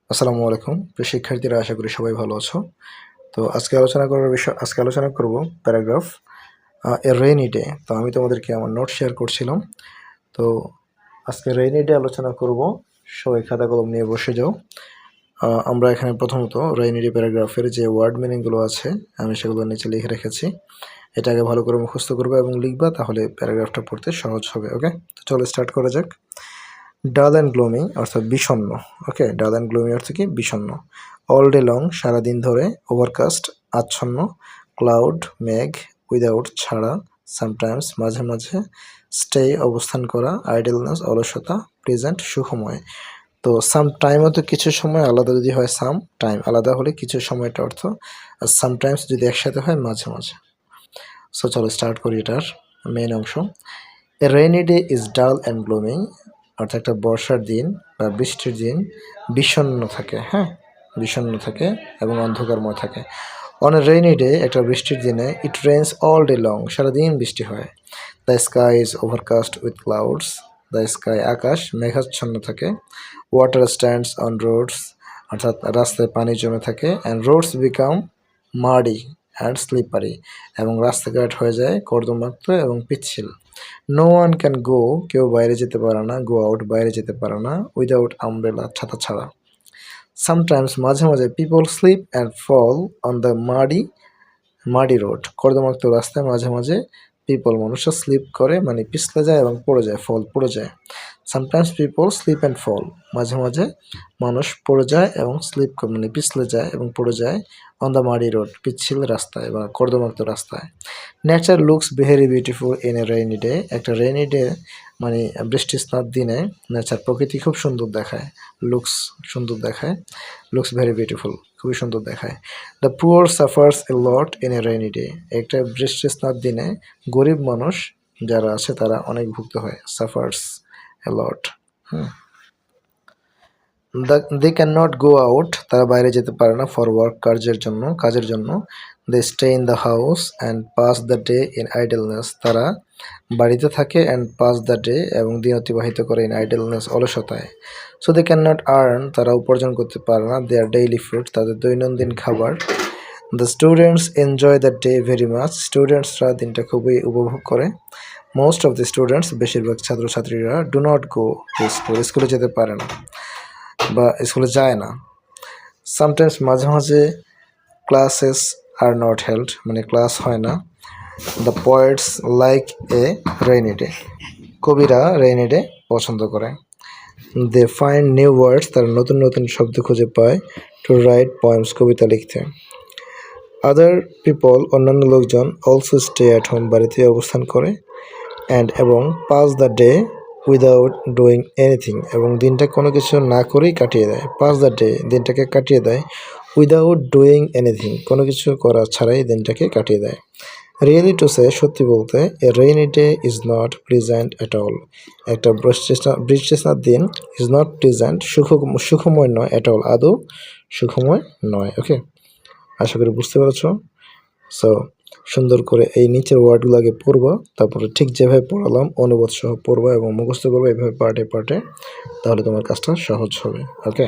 আসসালামু আলাইকুম প্রিয় শিক্ষার্থীরা, আশা করি সবাই ভালো আছো। তো আজকে আলোচনা করব প্যারাগ্রাফ এ রেইনি ডে। তো আমি তোমাদেরকে আমার নোট শেয়ার করছিলাম। তো আজকে রেইনি ডে আলোচনা করব। সবাই খাতা কলম নিয়ে বসে যাও। আমরা এখানে প্রথমত রেইনি ডে প্যারাগ্রাফের যে ওয়ার্ড মিনিংগুলো আছে আমি সেগুলো নিচে লিখে রেখেছি। এটাকে ভালো করে মুখস্থ করবে এবং লিখবা, তাহলে প্যারাগ্রাফটা পড়তে সহজ হবে। ওকে, তো চলো স্টার্ট করা যাক। ডাল অ্যান্ড গ্লোমি অর্থাৎ বিষণ্ণ। ওকে, ডাল অ্যান্ড গ্লোমি অর্থ কি? বিষণ্ণ। অল ডে লং সারাদিন ধরে। ওভারকাস্ট আচ্ছন্ন। ক্লাউড মেঘ। উইদাউট ছাড়া। সামটাইমস মাঝে মাঝে। স্টে অবস্থান করা। আইডলনেস অলসতা। প্রেজেন্ট সুখময়। তো সাম টাইমও তো কিছু সময় আলাদা, যদি হয় সাম টাইম আলাদা হলে কিছু সময়টা অর্থ, আর সামটাইমস যদি একসাথে হয় মাঝে মাঝে। সো চলো স্টার্ট করি এটার মেইন অংশ। A rainy day is dull and glooming অর্থাৎ একটা বর্ষার দিন বা বৃষ্টির দিন বিষণ্ণ থাকে। হ্যাঁ, বিষণ্ণ থাকে এবং অন্ধকারময় থাকে। অন এ রেইনি ডে একটা বৃষ্টির দিনে it rains all day long সারাদিন বৃষ্টি হয়। The sky is overcast with clouds. The sky আকাশ মেঘাচ্ছন্ন থাকে। ওয়াটার স্ট্যান্ডস অন রোডস অর্থাৎ রাস্তায় পানি জমে থাকে। And roads become muddy and slippery এবং রাস্তাঘাট হয়ে যায় কর্দমাক্ত এবং পিচ্ছিল। নো ওয়ান ক্যান গো কেউ বাইরে যেতে পারে না। গো আউট বাইরে যেতে পারে না। উইদাউট আমব্রেলা ছাতা ছাড়া। সামটাইমস মাঝে মাঝে people slip and fall on the muddy road কর্দমাক্ত রাস্তায় মাঝে মাঝে পিপল মানুষরা স্লিপ করে, মানে পিছলে যায় এবং পড়ে যায়, ফল পড়ে যায়। সামটাইমস পিপল স্লিপ অ্যান্ড ফল মাঝে মাঝে মানুষ পড়ে যায় এবং স্লিপ মানে পিছলে যায় এবং পড়ে যায় অন দ্য মাডি রোড পিচ্ছিল রাস্তায় বা কর্দমাক্ত রাস্তায়। Nature looks very beautiful in a rainy day একটা রেইনি ডে মানে বৃষ্টি স্নাত দিনে নেচার প্রকৃতি খুব সুন্দর দেখায়। লুকস সুন্দর দেখায়। লুকস ভেরি বিউটিফুল খুবই সুন্দর দেখায়। The poor suffers a lot in a rainy day একটা বৃষ্টি স্নাত দিনে গরিব মানুষ যারা আছে তারা অনেক ভুগতে হয়। Suffers a lot. They can not go out তারা বাইরে যেতে পারে না। ফর ওয়ার্ক কাজের জন্য। They stay in the house and pass the day in idleness তারা বাড়িতে থাকে অ্যান্ড পাস দ্য ডে এবং দিন অতিবাহিত করে ইন আইডলনেস অলসতায়। So they can not earn তারা উপার্জন করতে পারে না। দেয়ার ডেইলি ফুড তাদের দৈনন্দিন খাবার। The students enjoy the day very much স্টুডেন্টসরা দিনটা খুবই উপভোগ করে। মোস্ট অফ দ্য স্টুডেন্টস বেশিরভাগ ছাত্রছাত্রীরা do not go to school স্কুলে যেতে পারে না বা স্কুলে যায় না। সামটাইমস মাঝে মাঝে ক্লাসেস আর নট হেল্ড মানে ক্লাস হয় না। The poets like a rainy day কবিরা রেইনি ডে পছন্দ করে। দে ফাইন্ড নিউ ওয়ার্ডস তারা নতুন নতুন শব্দ খুঁজে পায় টু রাইট পয়েমস কবিতা লিখতে। আদার পিপল অন্যান্য লোকজন অলসো স্টে অ্যাট হোম বাড়িতে অবস্থান করে। এবং pass the day without doing anything এবং দিনটা কোনো কিছু না করেই কাটিয়ে দেয়। পাস দ্য ডে দিনটাকে কাটিয়ে দেয়। উইদাউট ডুইং এনিথিং কোনো কিছু করা ছাড়াই দিনটাকে কাটিয়ে দেয়। রিয়েলি টু সে সত্যি বলতে a rainy day is not present at all একটা বৃষ্টিস্নাত দিন ইজ নট প্রেজেন্ট সুখময় নয় অ্যাট অল আদৌ সুখময় নয়। ওকে, আশা করি বুঝতে পেরেছো। সো সুন্দর করে এই নিচের ওয়ার্ডগুলো আগে পড়বা, তারপরে ঠিক যেভাবে পড়ালাম অনুবাদ সহ পড়বা এবং মুখস্থ করবা এইভাবে পার্টে পার্টে, তাহলে তোমার কাজটা সহজ হবে। ওকে।